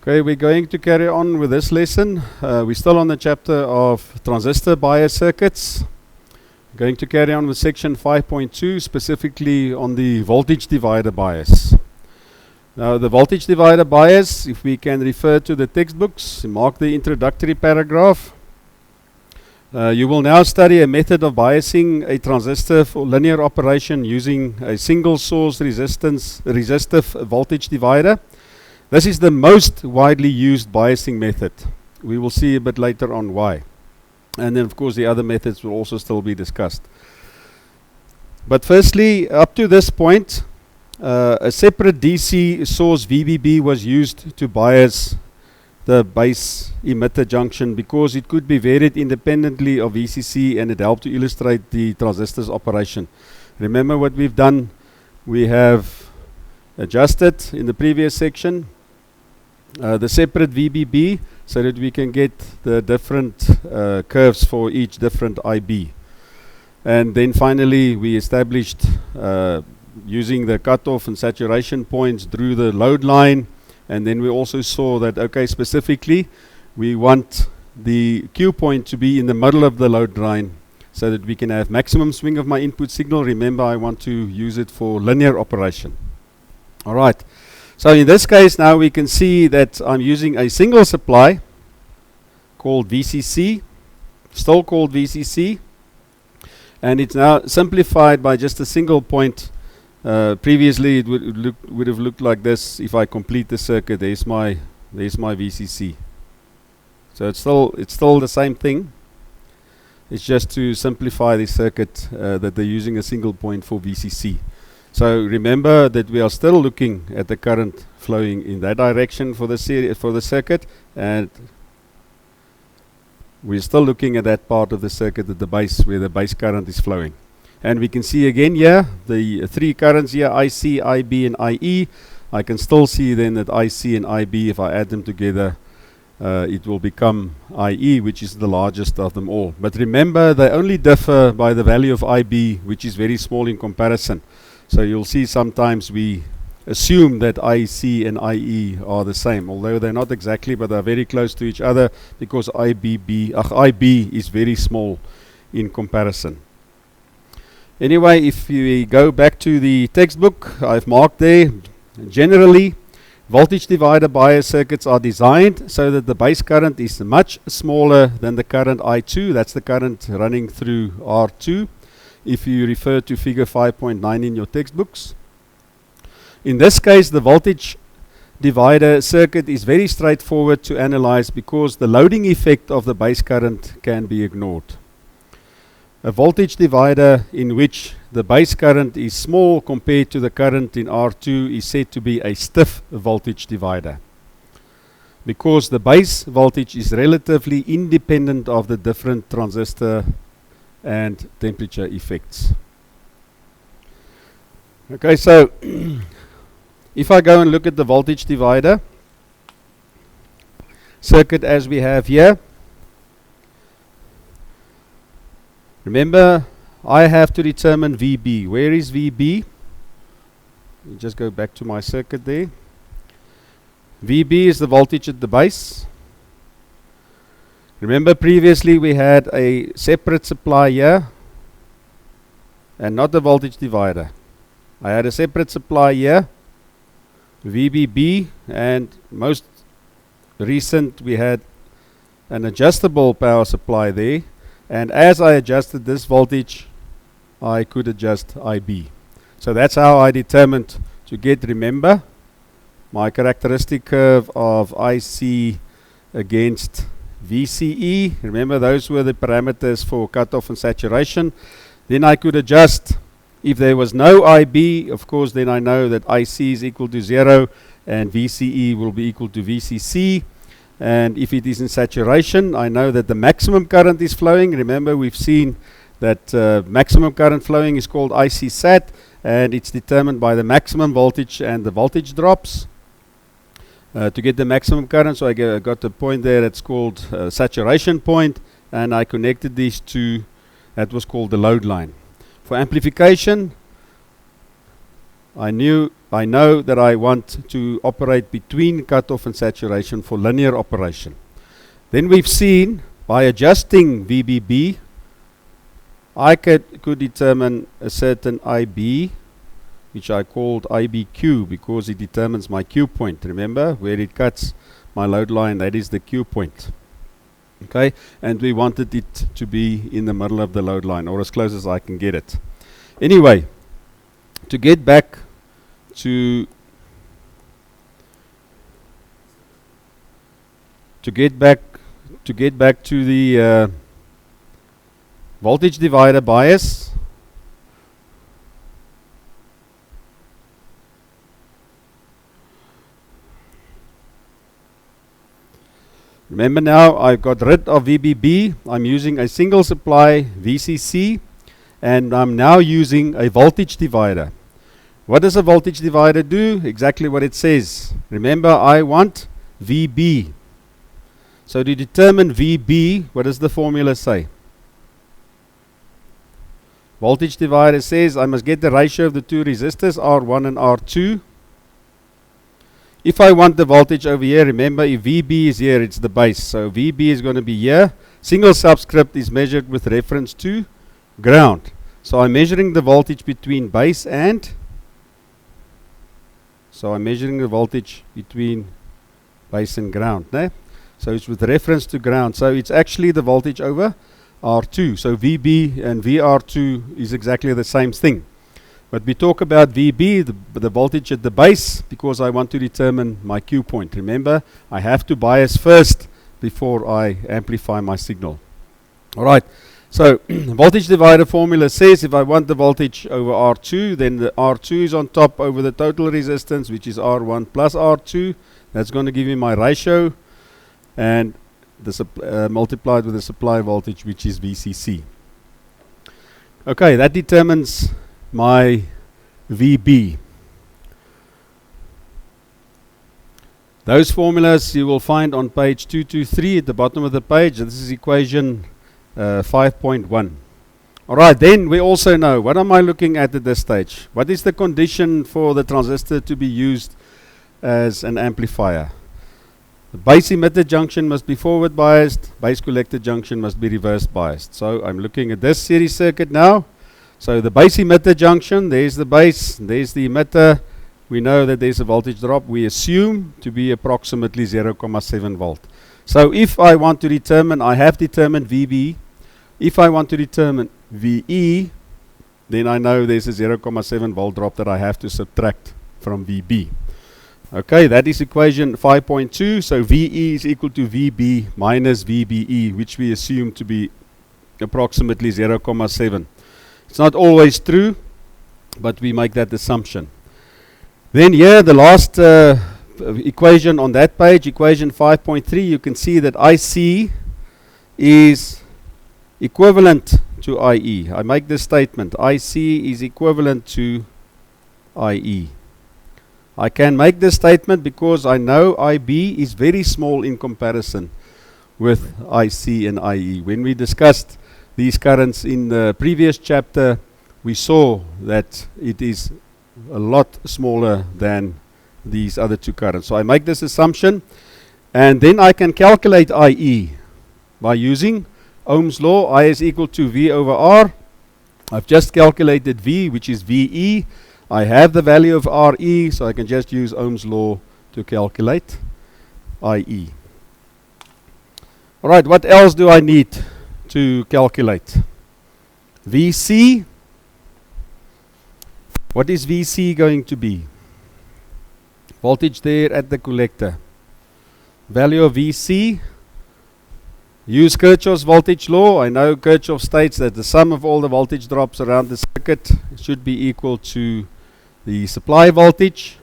Okay, we're going to carry on with this lesson. We're still on the chapter of transistor bias circuits. Going to carry on with section 5.2, specifically on the voltage divider bias. Now, the voltage divider bias, if we can refer to the textbooks, mark the introductory paragraph. You will now study a method of biasing a transistor for linear operation using a single source resistive voltage divider. This is the most widely used biasing method. We will see a bit later on why. And then of course the other methods will also still be discussed. But firstly, up to this point, a separate DC source VBB was used to bias the base emitter junction because it could be varied independently of VCC and it helped to illustrate the transistor's operation. Remember what we've done? We have adjusted in the previous section the separate VBB so that we can get the different curves for each different IB. And then finally we established using the cutoff and saturation points drew the load line, and then we also saw that, okay, specifically we want the Q point to be in the middle of the load line so that we can have maximum swing of my input signal. Remember, I want to use it for linear operation. Alright, so in this case now we can see that I'm using a single supply called VCC, still called VCC, and it's now simplified by just a single point. Previously it would have looked like this. If I complete the circuit, there's my VCC. So it's still the same thing. It's just to simplify the circuit that they're using a single point for VCC. So remember that we are still looking at the current flowing in that direction for the circuit, and we're still looking at that part of the circuit at the base where the base current is flowing. And we can see again here the three currents here, IC, IB and IE. I can still see then that IC and IB, if I add them together, it will become IE, which is the largest of them all. But remember, they only differ by the value of IB, which is very small in comparison. So you'll see sometimes we assume that IC and IE are the same, although they're not exactly, but they're very close to each other because IB is very small in comparison. Anyway, if we go back to the textbook, I've marked there, generally, voltage divider bias circuits are designed so that the base current is much smaller than the current I2. That's the current running through R2. If you refer to figure 5.9 in your textbooks. In this case, the voltage divider circuit is very straightforward to analyze because the loading effect of the base current can be ignored. A voltage divider in which the base current is small compared to the current in R2 is said to be a stiff voltage divider because the base voltage is relatively independent of the different transistor and temperature effects. Okay, so if I go and look at the voltage divider circuit as we have here, remember I have to determine VB. Where is VB? Let me just go back to my circuit there. VB is the voltage at the base. Remember previously we had a separate supply here and not a voltage divider. I had a separate supply here, VBB, and most recent we had an adjustable power supply there, and as I adjusted this voltage I could adjust IB. So that's how I determined to get, remember, my characteristic curve of IC against VCE. Remember, those were the parameters for cutoff and saturation. Then I could adjust. If there was no IB, of course, then I know that IC is equal to 0 and VCE will be equal to VCC. And if it is in saturation, I know that the maximum current is flowing. Remember, we've seen that maximum current flowing is called IC sat, and it's determined by the maximum voltage and the voltage drops. To get the maximum current, so I got a point there that's called saturation point, and I connected these two, that was called the load line. For amplification, I know that I want to operate between cutoff and saturation for linear operation. Then we've seen by adjusting VBB, I could determine a certain IB, which I called IBQ because it determines my Q point. Remember, where it cuts my load line, that is the Q point. Okay, and we wanted it to be in the middle of the load line, or as close as I can get it. Anyway, to get back to the voltage divider bias. Remember now, I've got rid of VBB. I'm using a single supply VCC, and I'm now using a voltage divider. What does a voltage divider do? Exactly what it says. Remember, I want VB. So to determine VB, what does the formula say? Voltage divider says I must get the ratio of the two resistors, R1 and R2. If I want the voltage over here, remember if VB is here, it's the base. So VB is going to be here. Single subscript is measured with reference to ground. So I'm measuring the voltage between base and... So I'm measuring the voltage between base and ground. Ne? So it's with reference to ground. So it's actually the voltage over R2. So VB and VR2 is exactly the same thing. But we talk about VB, the voltage at the base, because I want to determine my Q point. Remember, I have to bias first before I amplify my signal. Alright, so voltage divider formula says if I want the voltage over R2, then the R2 is on top over the total resistance, which is R1 plus R2. That's going to give me my ratio, and the multiplied with the supply voltage, which is VCC. Okay, that determines my VB. Those formulas you will find on page 223 at the bottom of the page. This is equation 5.1. Alright, then we also know, what am I looking at this stage? What is the condition for the transistor to be used as an amplifier? The base emitter junction must be forward biased, base collector junction must be reverse biased. So I'm looking at this series circuit now. So the base emitter junction, there's the base, there's the emitter. We know that there's a voltage drop. We assume to be approximately 0.7 volt. So if I want to determine, I have determined VB. If I want to determine VE, then I know there's a 0.7 volt drop that I have to subtract from VB. Okay, that is equation 5.2. So VE is equal to VB minus VBE, which we assume to be approximately 0.7. It's not always true, but we make that assumption. Then here, the last equation on that page, equation 5.3, you can see that IC is equivalent to IE. I make this statement, IC is equivalent to IE. I can make this statement because I know IB is very small in comparison with IC and IE. When we discussed these currents in the previous chapter, we saw that it is a lot smaller than these other two currents. So I make this assumption, and then I can calculate IE by using Ohm's law. I is equal to V over R. I've just calculated V, which is VE. I have the value of RE, so I can just use Ohm's law to calculate IE. Alright, what else do I need to calculate? VC. What is VC going to be? Voltage there at the collector. Value of VC. Use Kirchhoff's voltage law. I know Kirchhoff states that the sum of all the voltage drops around the circuit should be equal to the supply voltage.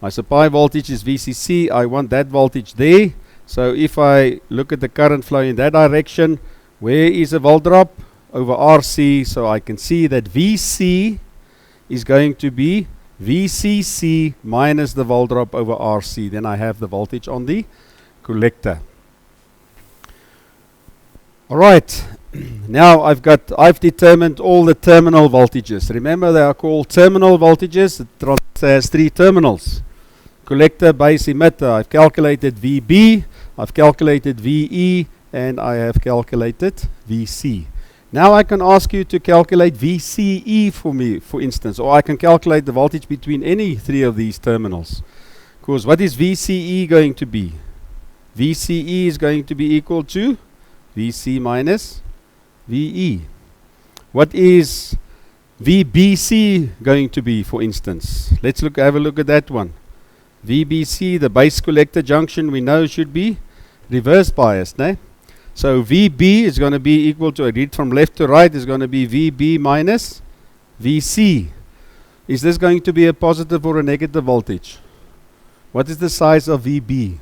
My supply voltage is VCC. I want that voltage there. So if I look at the current flow in that direction, where is a volt drop? Over RC. So I can see that VC is going to be VCC minus the volt drop over RC. Then I have the voltage on the collector. Alright, Now I've determined all the terminal voltages. Remember, they are called terminal voltages. The transistor has three terminals: collector, base, emitter. I've calculated VB, I've calculated VE, and I have calculated VC. Now I can ask you to calculate VCE for me, for instance, or I can calculate the voltage between any three of these terminals. Because what is VCE going to be? VCE is going to be equal to VC minus VE. What is VBC going to be, for instance? Let's have a look at that one. VBC, the base collector junction, we know should be reverse biased, né? So VB is going to be equal to, I read from left to right, is going to be VB minus VC. Is this going to be a positive or a negative voltage? What is the size of VB?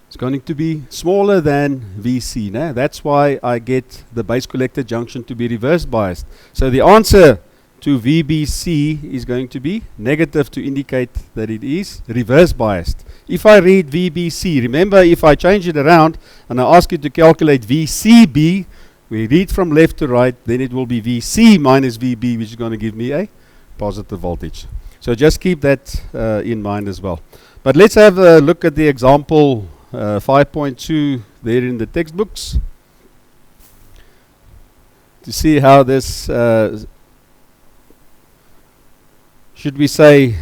It's going to be smaller than VC. Né? That's why I get the base collector junction to be reverse biased. So the answer to VBC is going to be negative to indicate that it is reverse biased. If I read VBC, remember if I change it around and I ask you to calculate VCB, we read from left to right, then it will be VC minus VB, which is going to give me a positive voltage. So just keep that in mind as well. But let's have a look at the example 5.2 there in the textbooks to see how this, should we say,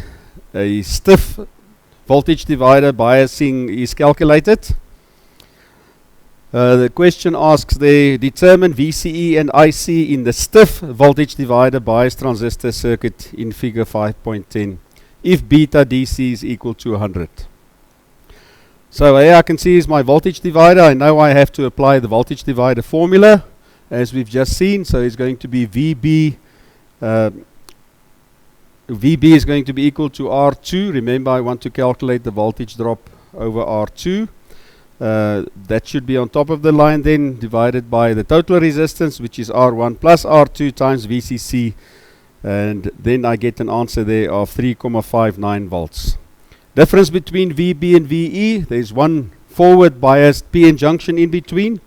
a stiff voltage divider biasing is calculated. The question asks there, determine VCE and IC in the stiff voltage divider bias transistor circuit in figure 5.10 if beta DC is equal to 100. So here I can see is my voltage divider. I know I have to apply the voltage divider formula as we've just seen. So it's going to be VB. VB is going to be equal to R2. Remember, I want to calculate the voltage drop over R2. That should be on top of the line then, divided by the total resistance, which is R1 plus R2 times VCC. And then I get an answer there of 3.59 volts. Difference between VB and VE, there's one forward biased PN junction in between.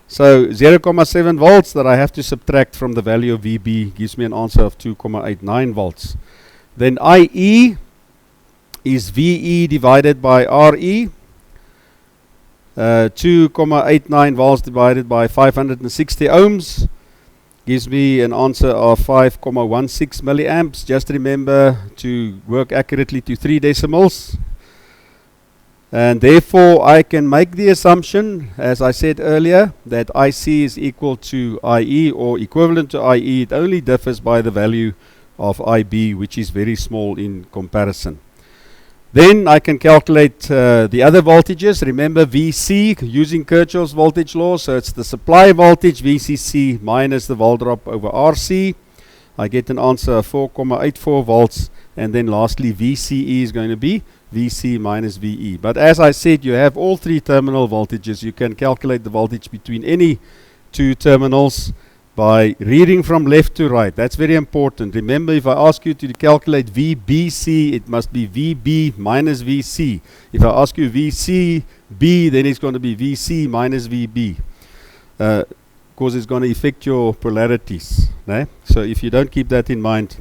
So 0.7 volts that I have to subtract from the value of VB gives me an answer of 2.89 volts. Then IE is VE divided by RE. 2.89 volts divided by 560 ohms gives me an answer of 5.16 milliamps. Just remember to work accurately to 3 decimals. And therefore I can make the assumption, as I said earlier, that IC is equal to IE or equivalent to IE. It only differs by the value of IB, which is very small in comparison. Then I can calculate the other voltages. Remember VC using Kirchhoff's voltage law. So it's the supply voltage VCC minus the volt drop over RC. I get an answer of 4.84 volts. And then lastly VCE is going to be VC minus VE. But as I said, you have all three terminal voltages. You can calculate the voltage between any two terminals by reading from left to right. That's very important. Remember, if I ask you to calculate VBC, it must be VB minus VC. If I ask you VCB, then it's going to be VC minus VB. Because it's going to affect your polarities. Né? So if you don't keep that in mind,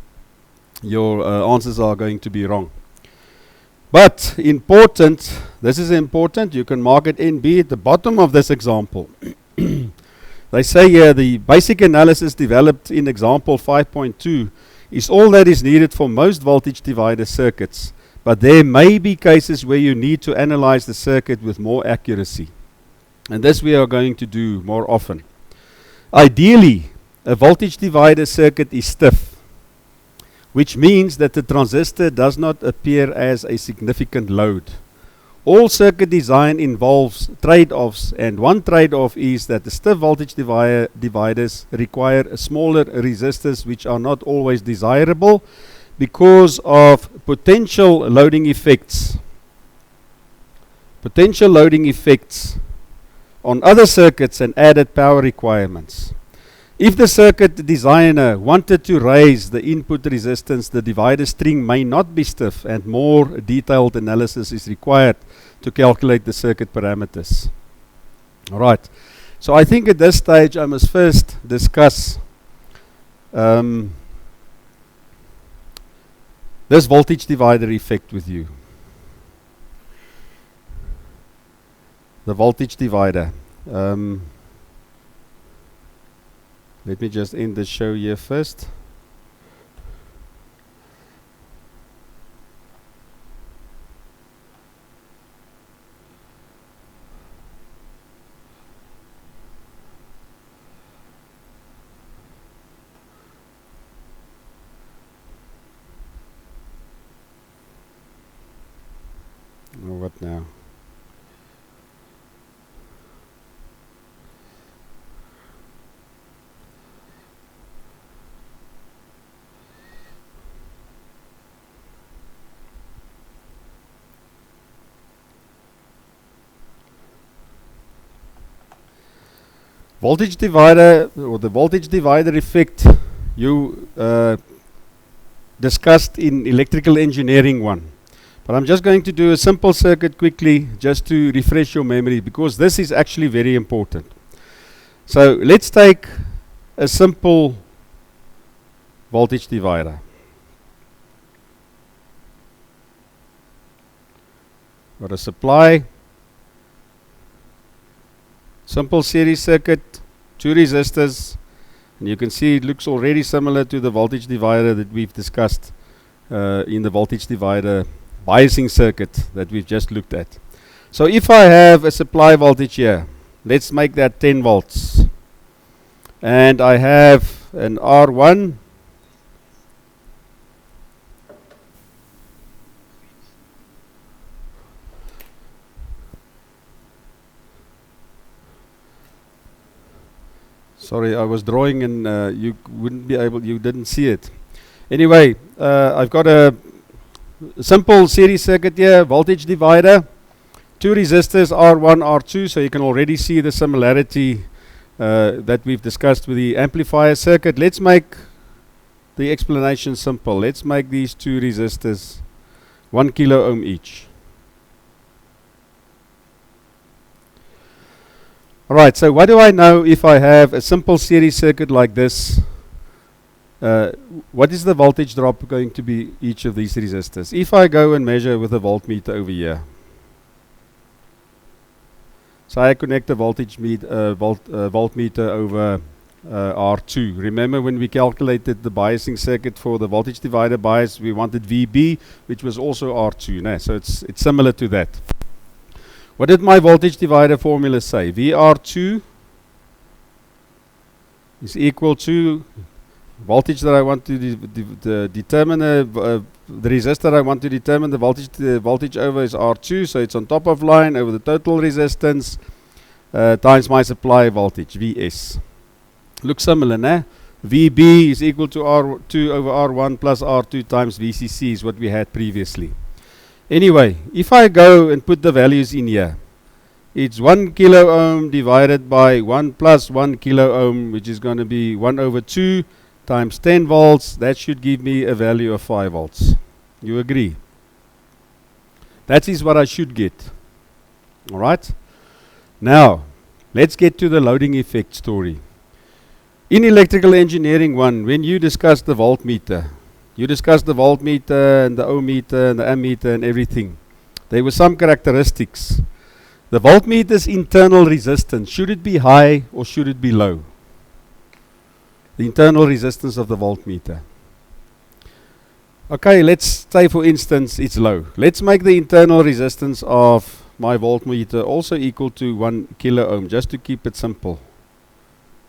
your answers are going to be wrong. But important, this is important, you can mark it NB at the bottom of this example. They say here the basic analysis developed in example 5.2 is all that is needed for most voltage divider circuits, but there may be cases where you need to analyze the circuit with more accuracy. And this we are going to do more often. Ideally, a voltage divider circuit is stiff, which means that the transistor does not appear as a significant load. All circuit design involves trade-offs, and one trade-off is that the stiff voltage dividers require smaller resistors, which are not always desirable because of potential loading effects. Potential loading effects on other circuits and added power requirements. If the circuit designer wanted to raise the input resistance, the divider string may not be stiff, and more detailed analysis is required to calculate the circuit parameters. Alright, So I think at this stage I must first discuss this voltage divider effect with you. The voltage divider. Let me just end the show here first. What now? Voltage divider, or the voltage divider effect, you discussed in electrical engineering 1. But I'm just going to do a simple circuit quickly just to refresh your memory, because this is actually very important. So let's take a simple voltage divider. Got a supply, simple series circuit, 2 resistors, and you can see it looks already similar to the voltage divider that we've discussed in the voltage divider biasing circuit that we've just looked at. So if I have a supply voltage here, let's make that 10 volts, and I have an R1 sorry, I was drawing and you wouldn't be able, you didn't see it. Anyway, I've got a simple series circuit here, voltage divider, 2 resistors R1, R2, so you can already see the similarity that we've discussed with the amplifier circuit. Let's make the explanation simple. Let's make these 2 resistors 1 kilo ohm each. Alright, so what do I know if I have a simple series circuit like this? What is the voltage drop going to be each of these resistors? If I go and measure with a voltmeter over here, so I connect a voltmeter over R2. Remember when we calculated the biasing circuit for the voltage divider bias, we wanted VB, which was also R2. No? So it's similar to that. What did my voltage divider formula say? VR2 is equal to voltage that I want to determine, the resistor I want to determine the voltage over is R2, so it's on top of line over the total resistance times my supply voltage, Vs. Looks similar, nah? VB is equal to R2 over R1 plus R2 times VCC is what we had previously. Anyway, if I go and put the values in here, it's 1 kilo ohm divided by 1 plus 1 kilo ohm, which is going to be 1 over 2 times 10 volts. That should give me a value of 5 volts. You agree? That is what I should get. Alright? Now, let's get to the loading effect story. In electrical engineering 1, when you discuss the voltmeter, you discussed the voltmeter and the ohmmeter and the ammeter and everything. There were some characteristics. The voltmeter's internal resistance, should it be high or should it be low? The internal resistance of the voltmeter. Okay, let's say for instance it's low. Let's make the internal resistance of my voltmeter also equal to 1 kilo ohm, just to keep it simple.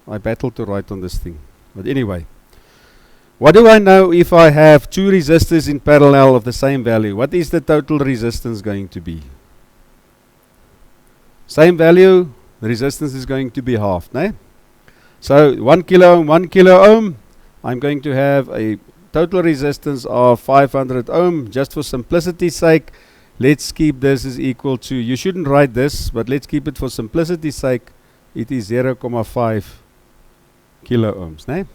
I battled to write on this thing. But anyway. What do I know if I have 2 resistors in parallel of the same value? What is the total resistance going to be? Same value, the resistance is going to be half, no? So 1 kilo ohm, I'm going to have a total resistance of 500 ohm. Just for simplicity's sake, let's keep this is equal to, you shouldn't write this, but let's keep it for simplicity's sake, it is 0.5 kilo ohms, no?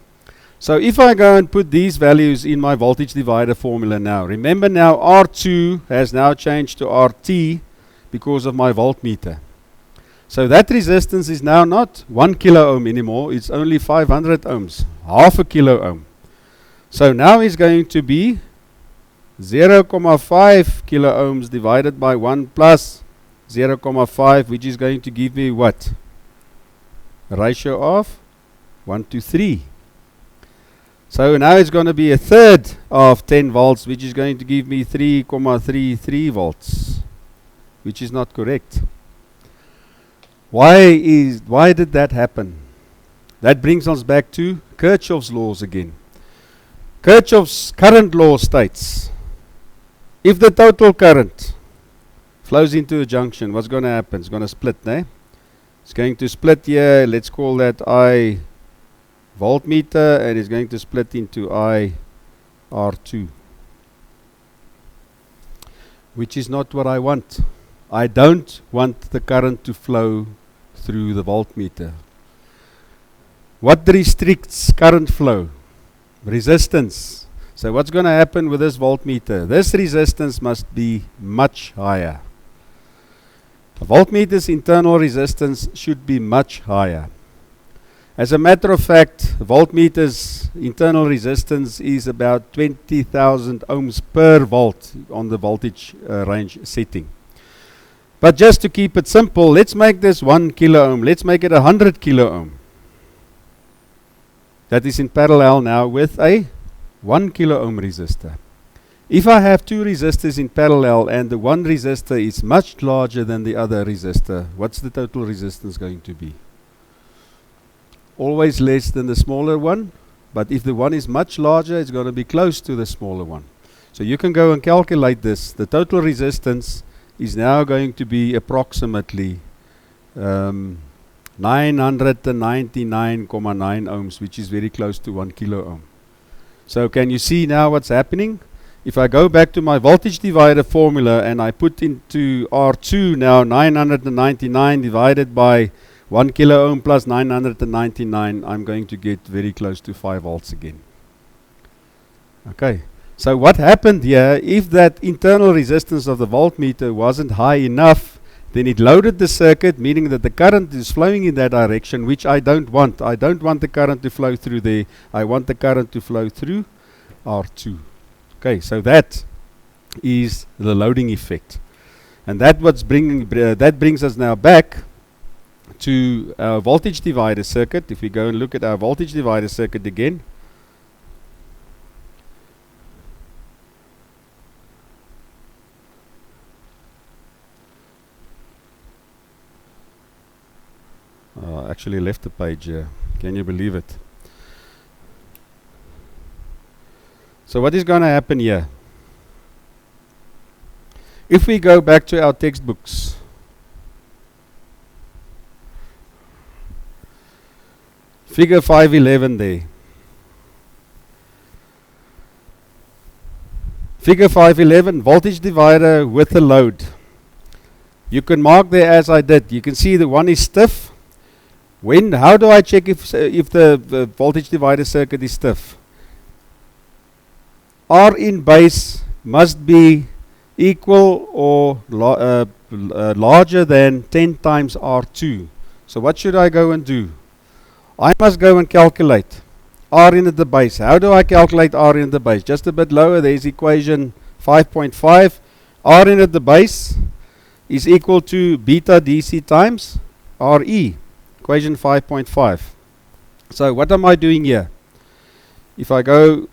So if I go and put these values in my voltage divider formula now, remember now R2 has now changed to RT because of my voltmeter. So that resistance is now not 1 kilo ohm anymore, it's only 500 ohms, half a kilo ohm. So now it's going to be 0.5 kilo ohms divided by 1 plus 0.5, which is going to give me what? A ratio of 1 to 3. So now it's going to be a third of 10 volts, which is going to give me 3.33 volts, which is not correct. Why did that happen? That brings us back to Kirchhoff's laws again. Kirchhoff's current law states, if the total current flows into a junction, what's going to happen? It's going to split, eh? It's going to split here, let's call that I voltmeter, and it's going to split into I R2, which is not what I want. I don't want the current to flow through the voltmeter. What restricts current flow? Resistance. So what's going to happen with this voltmeter? This resistance must be much higher. A voltmeter's internal resistance should be much higher. As a matter of fact, a voltmeter's internal resistance is about 20,000 ohms per volt on the voltage range setting. But just to keep it simple, let's make this 1 kilo ohm. Let's make it 100 kilo ohm. That is in parallel now with a 1 kilo ohm resistor. If I have two resistors in parallel and the one resistor is much larger than the other resistor, what's the total resistance going to be? Always less than the smaller one, but if the one is much larger, it's going to be close to the smaller one. So you can go and calculate this. The total resistance is now going to be approximately 999.9 ohms, which is very close to 1 kilo ohm. So can you see now what's happening? If I go back to my voltage divider formula and I put into R2 now 999 divided by 1 kilo ohm plus 999, I'm going to get very close to 5 volts again. Okay, so what happened here, if that internal resistance of the voltmeter wasn't high enough, then it loaded the circuit, meaning that the current is flowing in that direction, which I don't want. I don't want the current to flow through there. I want the current to flow through R2. Okay, so that is the loading effect. And that brings us now back to our voltage divider circuit. If we go and look at our voltage divider circuit again, I actually left the page here. Can you believe it? So what is going to happen here? If we go back to our textbooks, figure 511 there. Figure 511, voltage divider with a load. You can mark there as I did. You can see the one is stiff. How do I check if the voltage divider circuit is stiff? R in base must be equal or larger than 10 times R2. So what should I go and do? I must go and calculate R in at the base. How do I calculate R in at the base? Just a bit lower, there is equation 5.5. R in at the base is equal to beta DC times RE, equation 5.5. So what am I doing here? If I go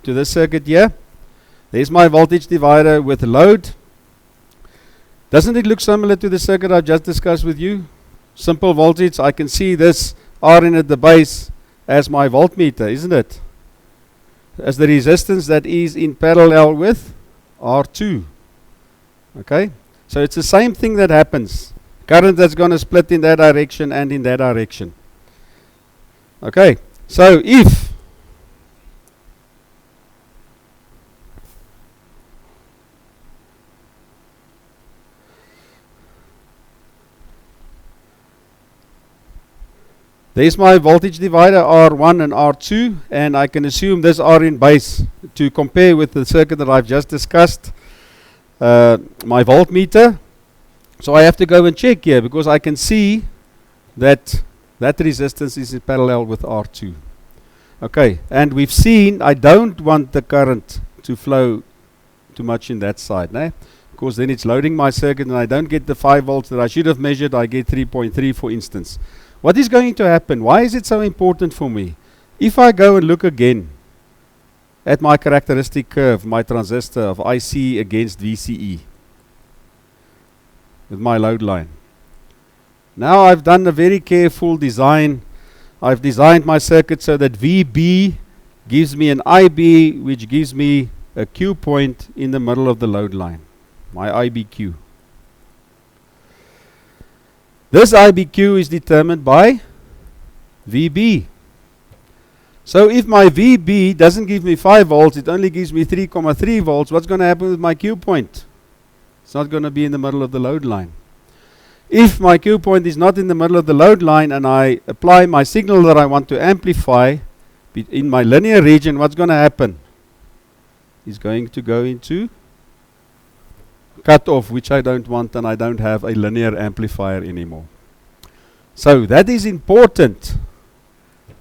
to this circuit here, there's my voltage divider with load. Doesn't it look similar to the circuit I've just discussed with you? Simple voltage. I can see this R in at the base as my voltmeter, isn't it? As the resistance that is in parallel with R2. Okay? So it's the same thing that happens. Current that's going to split in that direction and in that direction. Okay? So if there's my voltage divider R1 and R2, and I can assume this R in base to compare with the circuit that I've just discussed. My voltmeter, So I have to go and check here because I can see that that resistance is in parallel with R2. Okay, and we've seen I don't want the current to flow too much in that side, né? Because then it's loading my circuit and I don't get the 5 volts that I should have measured, I get 3.3 for instance. What is going to happen? Why is it so important for me? If I go and look again at my characteristic curve, my transistor of IC against VCE with my load line. Now I've done a very careful design. I've designed my circuit so that VB gives me an IB, which gives me a Q point in the middle of the load line, my IBQ. This IBQ is determined by VB. So if my VB doesn't give me 5 volts, it only gives me 3.3 volts, what's going to happen with my Q point? It's not going to be in the middle of the load line. If my Q point is not in the middle of the load line and I apply my signal that I want to amplify in my linear region, what's going to happen? It's going to go into cutoff, which I don't want, and I don't have a linear amplifier anymore. So that is important,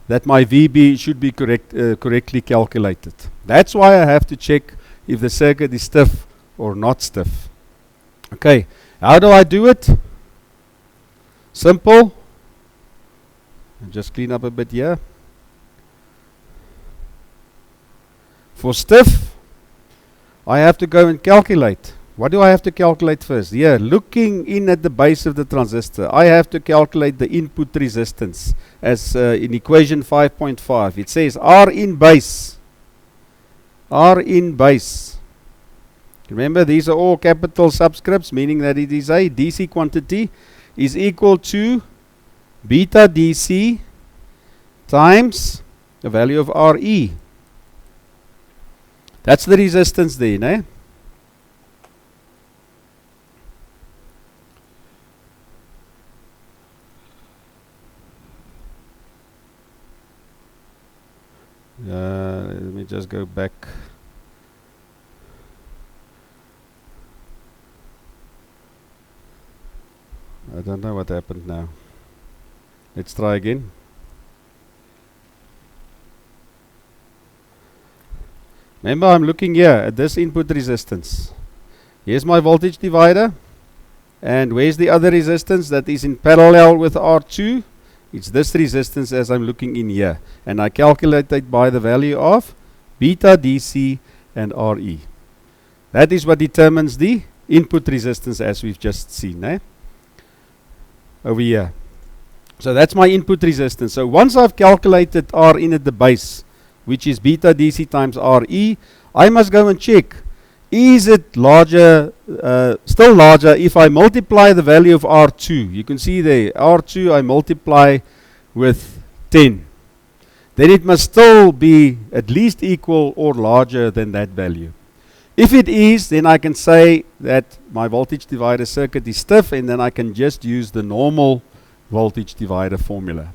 that my VB should be correctly calculated. That's why I have to check if the circuit is stiff or not stiff. Okay, how do I do it? Simple. Just clean up a bit here. For stiff, I have to go and calculate. What do I have to calculate first? Here, looking in at the base of the transistor, I have to calculate the input resistance as in equation 5.5. It says R in base. R in base. Remember, these are all capital subscripts, meaning that it is a DC quantity, is equal to beta DC times the value of RE. That's the resistance there, né? Let me just go back. I don't know what happened now. Let's try again. Remember, I'm looking here at this input resistance. Here's my voltage divider. And where's the other resistance that is in parallel with R2? It's this resistance as I'm looking in here. And I calculate it by the value of beta DC and RE. That is what determines the input resistance as we've just seen, eh? Over here. So that's my input resistance. So once I've calculated R in at the base, which is beta DC times RE, I must go and check, is it larger, still larger if I multiply the value of R2? You can see there, R2 I multiply with 10. Then it must still be at least equal or larger than that value. If it is, then I can say that my voltage divider circuit is stiff, and then I can just use the normal voltage divider formula.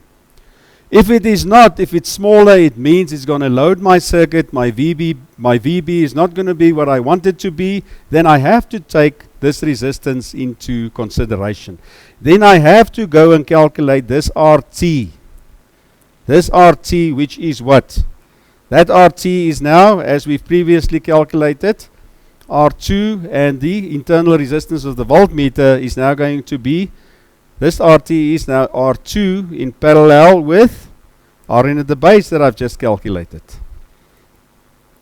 If it is not, if it's smaller, it means it's going to load my circuit, my VB is not going to be what I want it to be, then I have to take this resistance into consideration. Then I have to go and calculate this RT. This RT, which is what? That RT is now, as we've previously calculated, R2, and the internal resistance of the voltmeter is now going to be, this RT is now R2 in parallel with Rn at the base that I've just calculated.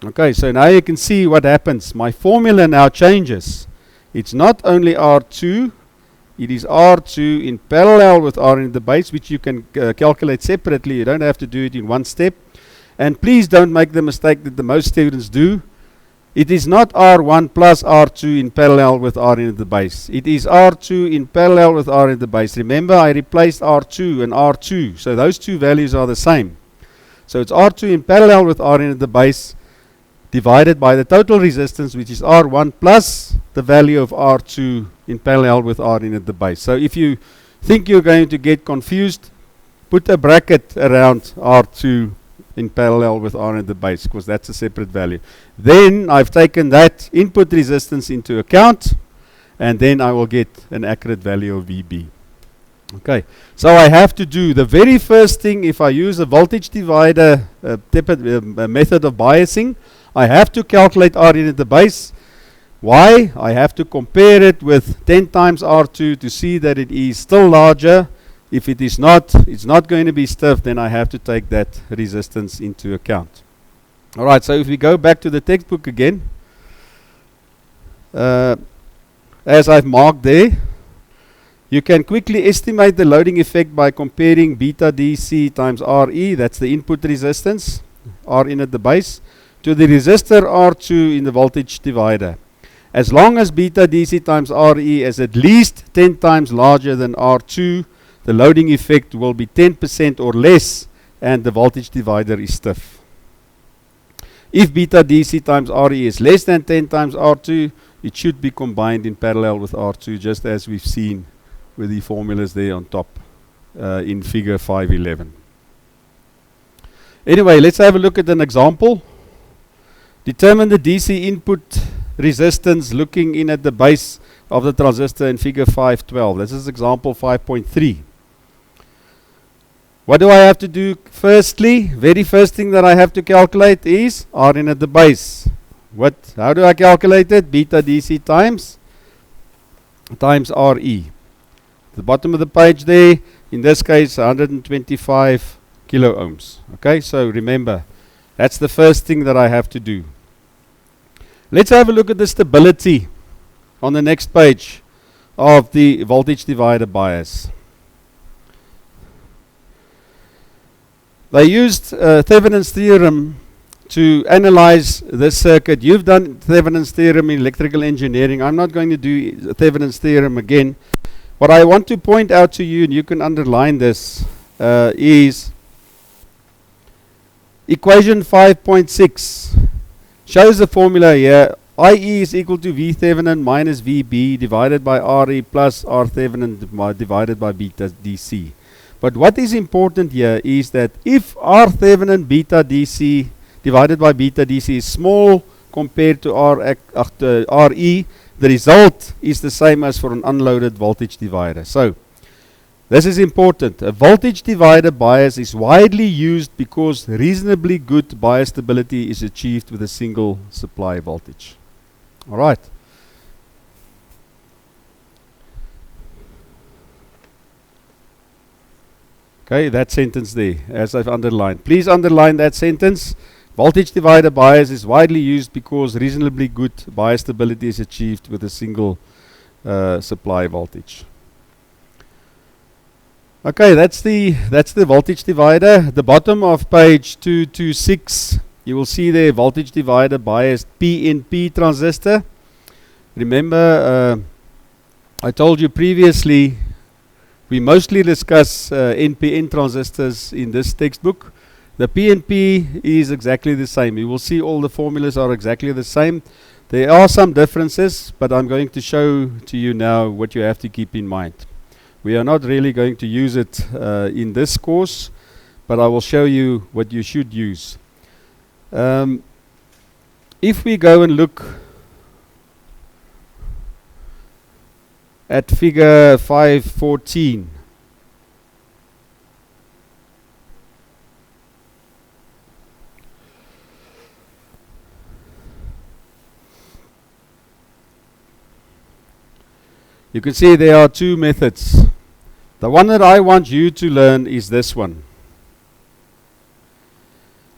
Okay, so now you can see what happens. My formula now changes. It's not only R2, it is R2 in parallel with Rn at the base, which you can calculate separately. You don't have to do it in one step. And please don't make the mistake that the most students do. It is not R1 plus R2 in parallel with Rn at the base. It is R2 in parallel with Rn at the base. Remember, I replaced R2 and R2. So those two values are the same. So it's R2 in parallel with Rn at the base divided by the total resistance, which is R1 plus the value of R2 in parallel with Rn at the base. So if you think you're going to get confused, put a bracket around R2 in parallel with Rn at the base, because that's a separate value. Then I've taken that input resistance into account, and then I will get an accurate value of VB. Okay, so I have to do the very first thing. If I use a voltage divider method of biasing, I have to calculate R in at the base. Why? I have to compare it with 10 times R2 to see that it is still larger. If it is not, it's not going to be stiff, then I have to take that resistance into account. Alright, so if we go back to the textbook again, as I've marked there, you can quickly estimate the loading effect by comparing beta DC times RE, that's the input resistance, R in at the base, to the resistor R2 in the voltage divider. As long as beta DC times RE is at least 10 times larger than R2, the loading effect will be 10% or less, and the voltage divider is stiff. If beta DC times RE is less than 10 times R2, it should be combined in parallel with R2, just as we've seen with the formulas there on top in figure 511. Anyway, let's have a look at an example. Determine the DC input resistance looking in at the base of the transistor in figure 512. This is example 5.3. What do I have to do firstly? Very first thing that I have to calculate is R in at the base. How do I calculate it? Beta DC times RE. The bottom of the page there, in this case 125 kilo ohms. Okay, so remember, that's the first thing that I have to do. Let's have a look at the stability on the next page of the voltage divider bias. They used Thevenin's theorem to analyze this circuit. You've done Thevenin's theorem in electrical engineering. I'm not going to do Thevenin's theorem again. What I want to point out to you, and you can underline this, is equation 5.6. Shows the formula here. IE is equal to V Thevenin minus VB divided by RE plus R Thevenin divided by beta DC. But what is important here is that if R Thevenin beta DC divided by beta DC is small compared to RE, the result is the same as for an unloaded voltage divider. So, this is important. A voltage divider bias is widely used because reasonably good bias stability is achieved with a single supply voltage. Alright. Okay, that sentence there, as I've underlined. Please underline that sentence. Voltage divider bias is widely used because reasonably good bias stability is achieved with a single supply voltage. Okay, that's the voltage divider. At the bottom of page 226, you will see there voltage divider biased PNP transistor. Remember, I told you previously, we mostly discuss NPN transistors in this textbook. The PNP is exactly the same. You will see all the formulas are exactly the same. There are some differences, but I'm going to show to you now what you have to keep in mind. We are not really going to use it in this course, but I will show you what you should use. If we go and look at figure 514, you can see there are two methods. The one that I want you to learn is this one.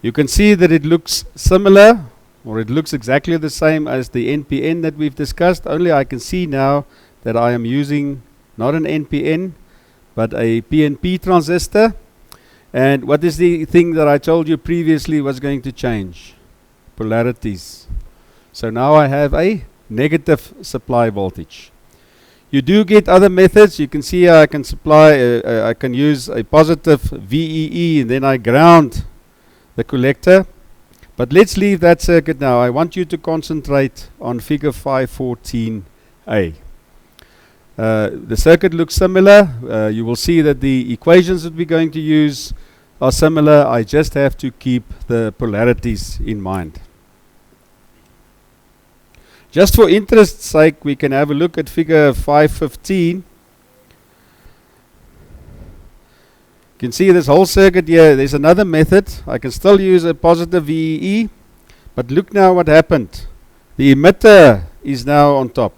You can see that it looks similar, or it looks exactly the same as the NPN that we've discussed, only I can see now that I am using not an NPN, but a PNP transistor. And what is the thing that I told you previously was going to change? Polarities. So now I have a negative supply voltage. You do get other methods. You can see I can I can use a positive VEE and then I ground the collector. But let's leave that circuit now. I want you to concentrate on figure 514A. The circuit looks similar. You will see that the equations that we're going to use are similar. I just have to keep the polarities in mind. Just for interest's sake, we can have a look at figure 515. You can see this whole circuit here. There's another method. I can still use a positive VEE, but look now what happened. The emitter is now on top.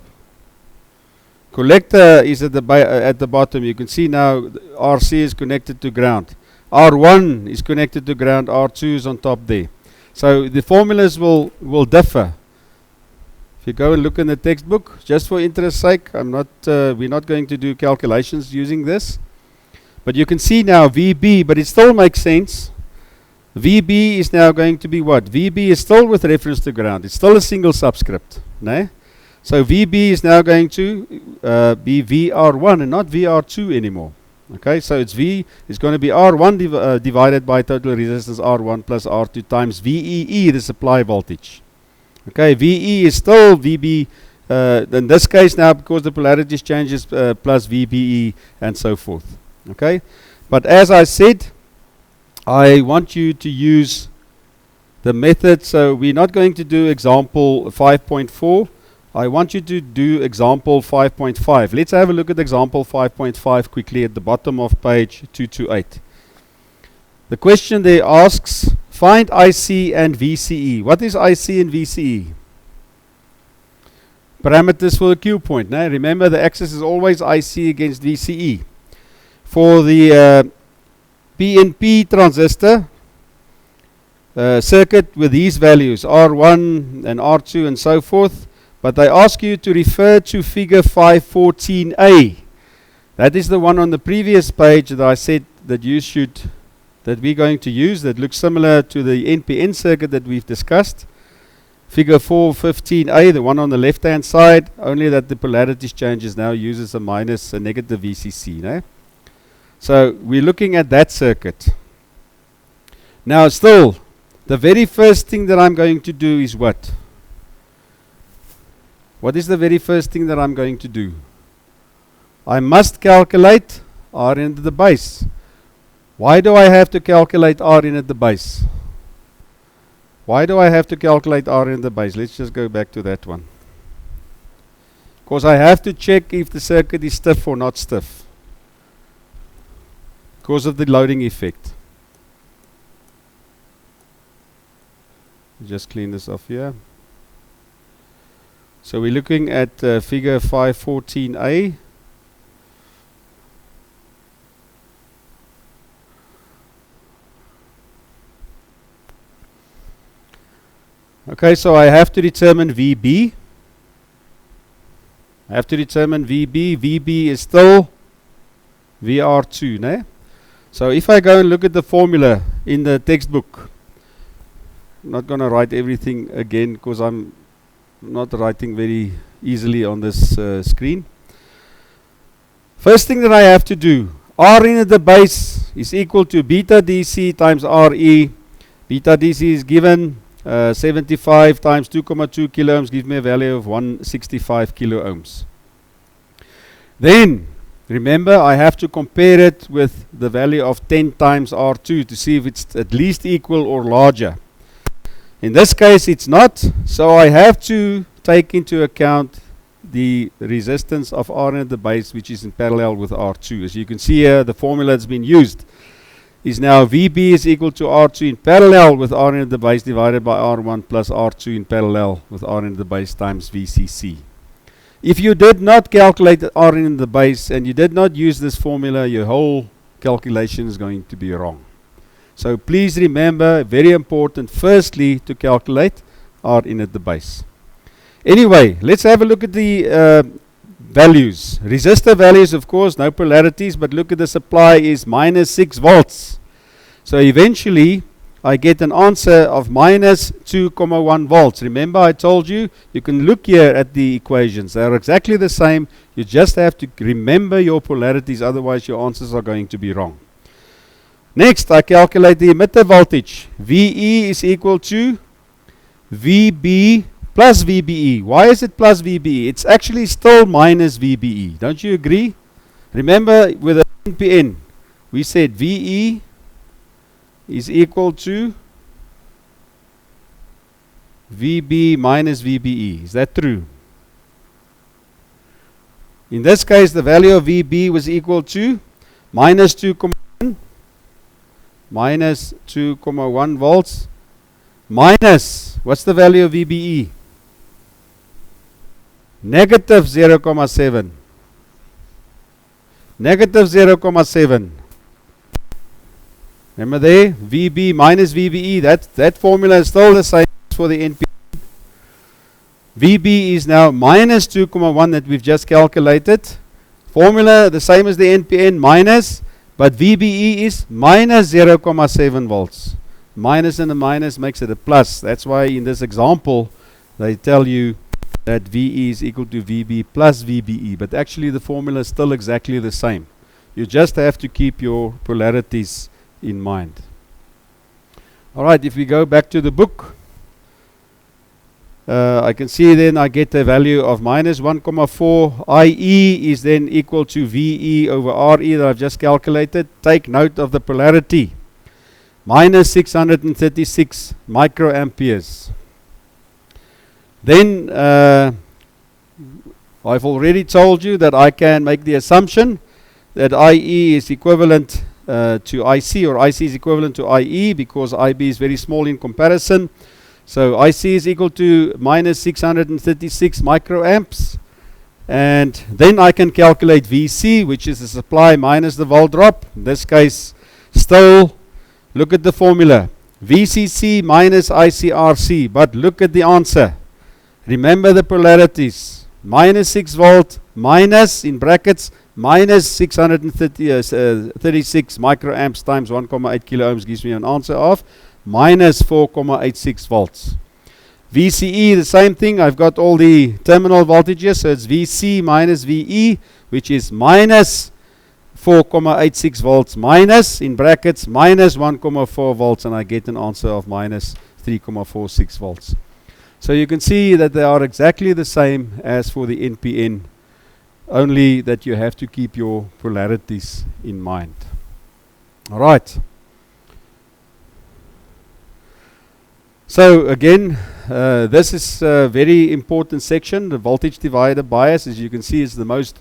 Collector is at the bottom. You can see now RC is connected to ground. R1 is connected to ground. R2 is on top there. So the formulas will differ. If you go and look in the textbook, just for interest's sake, we're not going to do calculations using this. But you can see now VB, but it still makes sense. VB is now going to be what? VB is still with reference to ground. It's still a single subscript. No? So VB is now going to be VR1 and not VR2 anymore. Okay, so it's going to be R1 divided by total resistance R1 plus R2 times VEE, the supply voltage. Okay, VE is still VB, in this case now because the polarities changes, plus VBE and so forth. Okay, but as I said, I want you to use the method. So we're not going to do example 5.4. I want you to do example 5.5. Let's have a look at example 5.5 quickly at the bottom of page 228. The question there asks, find IC and VCE. What is IC and VCE? Parameters for the Q point. Now remember, the axis is always IC against VCE. For the PNP transistor circuit with these values, R1 and R2 and so forth, but they ask you to refer to figure 514A. That is the one on the previous page that I said that we're going to use, that looks similar to the NPN circuit that we've discussed. Figure 415A, the one on the left hand side, only that the polarities changes now, uses a negative VCC. No? So we're looking at that circuit. Now still, the very first thing that I'm going to do is what? What is the very first thing that I'm going to do? I must calculate R in at the base. Why do I have to calculate R in at the base? Why do I have to calculate R in the base? Let's just go back to that one. Because I have to check if the circuit is stiff or not stiff. Because of the loading effect. Just clean this off here. So we're looking at figure 514A. Okay, so I have to determine VB. I have to determine VB. VB is still VR2, né? So if I go and look at the formula in the textbook, I'm not going to write everything again because I'm not writing very easily on this screen. First thing that I have to do, R in at the base is equal to beta DC times RE. Beta DC is given 75 times 2,2 kilo ohms gives me a value of 165 kilo ohms. Then remember, I have to compare it with the value of 10 times R2 to see if it's at least equal or larger. In this case it's not, so I have to take into account the resistance of R at the base, which is in parallel with R2. As you can see here, the formula that's been used is now VB is equal to R2 in parallel with R at the base divided by R1 plus R2 in parallel with R at the base times VCC. If you did not calculate R in the base and you did not use this formula, your whole calculation is going to be wrong. So please remember, very important, firstly to calculate R in at the base. Anyway, let's have a look at the values. Resistor values, of course, no polarities, but look at the supply is minus 6 volts. So eventually I get an answer of minus 2,1 volts. Remember, I told you, you can look here at the equations. They are exactly the same. You just have to remember your polarities, otherwise your answers are going to be wrong. Next, I calculate the emitter voltage. VE is equal to VB plus VBE. Why is it plus VBE? It's actually still minus VBE. Don't you agree? Remember, with the NPN, we said VE is equal to VB minus VBE. Is that true? In this case, the value of VB was equal to minus 2,1 minus 2,1 volts minus, what's the value of VBE? Negative 0,7. Negative 0,7. Remember there? VB minus VBE. That formula is still the same as for the NPN. VB is now minus 2,1 that we've just calculated. Formula the same as the NPN minus, but VBE is minus 0,7 volts. Minus and a minus makes it a plus. That's why in this example they tell you that VE is equal to VB plus VBE, but actually the formula is still exactly the same. You just have to keep your polarities in mind. Alright, if we go back to the book, I can see then I get a value of minus 1,4. IE is then equal to VE over RE that I've just calculated. Take note of the polarity. Minus 636 microamperes. Then I've already told you that I can make the assumption that IE is equivalent to IC, or IC is equivalent to IE, because IB is very small in comparison. So IC is equal to minus 636 microamps, and then I can calculate VC, which is the supply minus the volt drop. In this case, still look at the formula, VCC minus ICRC, but look at the answer. Remember the polarities. Minus 6 volt minus, in brackets, minus 636 microamps times 1,8 kilo ohms gives me an answer of minus 4,86 volts. VCE, the same thing. I've got all the terminal voltages, so it's VC minus VE, which is minus 4,86 volts minus, in brackets, minus 1,4 volts, and I get an answer of minus 3,46 volts. So you can see that they are exactly the same as for the NPN, only that you have to keep your polarities in mind. Alright. So again, this is a very important section. The voltage divider bias, as you can see, is the most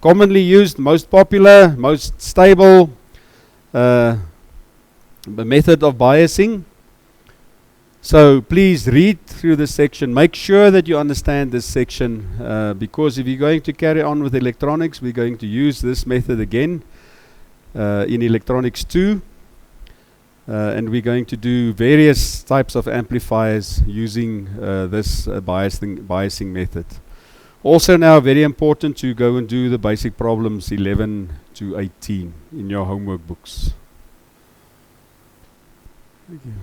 commonly used, most popular, most stable method of biasing. So please read through this section. Make sure that you understand this section, because if you're going to carry on with electronics, we're going to use this method again in electronics 2. And we're going to do various types of amplifiers using this biasing method. Also now very important to go and do the basic problems 11 to 18 in your homework books. Thank you.